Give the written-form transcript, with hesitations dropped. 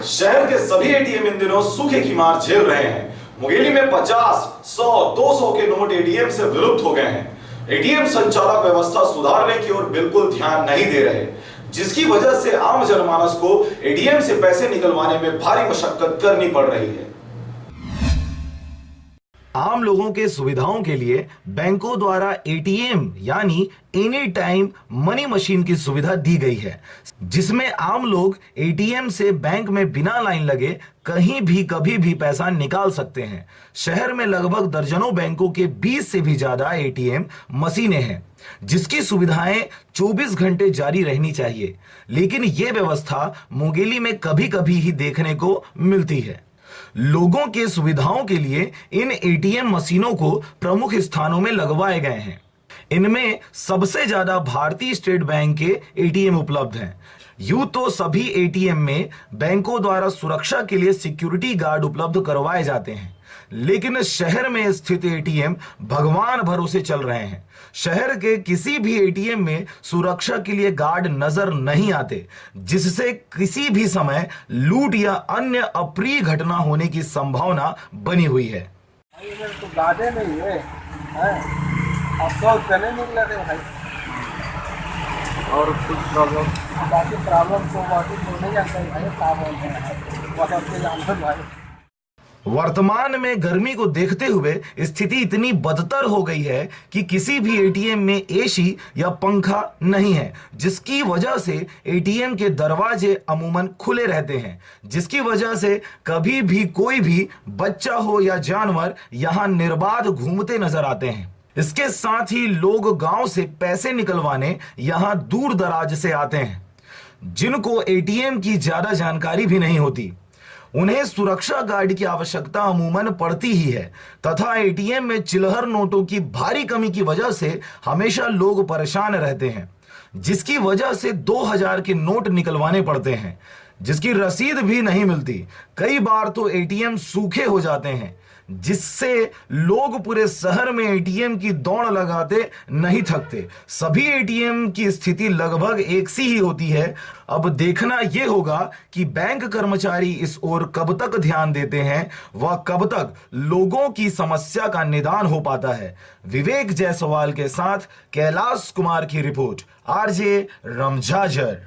शहर के सभी एटीएम इन दिनों सूखे की मार झेल रहे हैं। मुंगेली में 50, 100, 200 के नोट एटीएम से विलुप्त हो गए हैं। एटीएम संचालक व्यवस्था सुधारने की ओर बिल्कुल ध्यान नहीं दे रहे, जिसकी वजह से आम जनमानस को एटीएम से पैसे निकलवाने में भारी मशक्कत करनी पड़ रही है। आम लोगों के सुविधाओं के लिए बैंकों द्वारा एटीएम यानी एनी टाइम मनी मशीन की सुविधा दी गई है, जिसमें आम लोग एटीएम से बैंक में बिना लाइन लगे कहीं भी कभी भी पैसा निकाल सकते हैं। शहर में लगभग दर्जनों बैंकों के 20 से भी ज्यादा एटीएम मशीनें हैं, जिसकी सुविधाएं 24 घंटे जारी रहनी चाहिए, लेकिन यह व्यवस्था मुंगेली में कभी कभी ही देखने को मिलती है। लोगों के सुविधाओं के लिए इन एटीएम मशीनों को प्रमुख स्थानों में लगवाए गए हैं। इनमें सबसे ज्यादा भारतीय स्टेट बैंक के एटीएम उपलब्ध हैं। यूं तो सभी एटीएम में बैंकों द्वारा सुरक्षा के लिए सिक्योरिटी गार्ड उपलब्ध करवाए जाते हैं, लेकिन शहर में स्थित एटीएम भगवान भरोसे चल रहे हैं। शहर के किसी भी एटीएम में सुरक्षा के लिए गार्ड नजर नहीं आते, जिससे किसी भी समय लूट या अन्य अप्रिय घटना होने की संभावना बनी हुई है। तो गार्डे नहीं है, अफसोस करने नहीं लगे भाई। और कुछ प्रॉब्लम बाकी प्रॉब्लम तो बाकी तो नहीं जानते भाई, क्या बोलते हैं बस आपके जानते भाई। वर्तमान में गर्मी को देखते हुए स्थिति इतनी बदतर हो गई है कि किसी भी एटीएम में एसी या पंखा नहीं है, जिसकी वजह से एटीएम के दरवाजे अमूमन खुले रहते हैं, जिसकी वजह से कभी भी कोई भी बच्चा हो या जानवर यहां निर्बाध घूमते नजर आते हैं। इसके साथ ही लोग गांव से पैसे निकलवाने यहां दूर दराज से आते हैं, जिनको एटीएम की ज्यादा जानकारी भी नहीं होती। उन्हें सुरक्षा गार्ड की आवश्यकता अमूमन पड़ती ही है, तथा एटीएम में चिल्लहर नोटों की भारी कमी की वजह से हमेशा लोग परेशान रहते हैं, जिसकी वजह से 2000 के नोट निकलवाने पड़ते हैं, जिसकी रसीद भी नहीं मिलती। कई बार तो एटीएम सूखे हो जाते हैं, जिससे लोग पूरे शहर में एटीएम की दौड़ लगाते नहीं थकते। सभी एटीएम की स्थिति लगभग एक सी ही होती है। अब देखना यह होगा कि बैंक कर्मचारी इस ओर कब तक ध्यान देते हैं व कब तक लोगों की समस्या का निदान हो पाता है। विवेक जायसवाल के साथ कैलाश कुमार की रिपोर्ट, आरजे रमझाझर।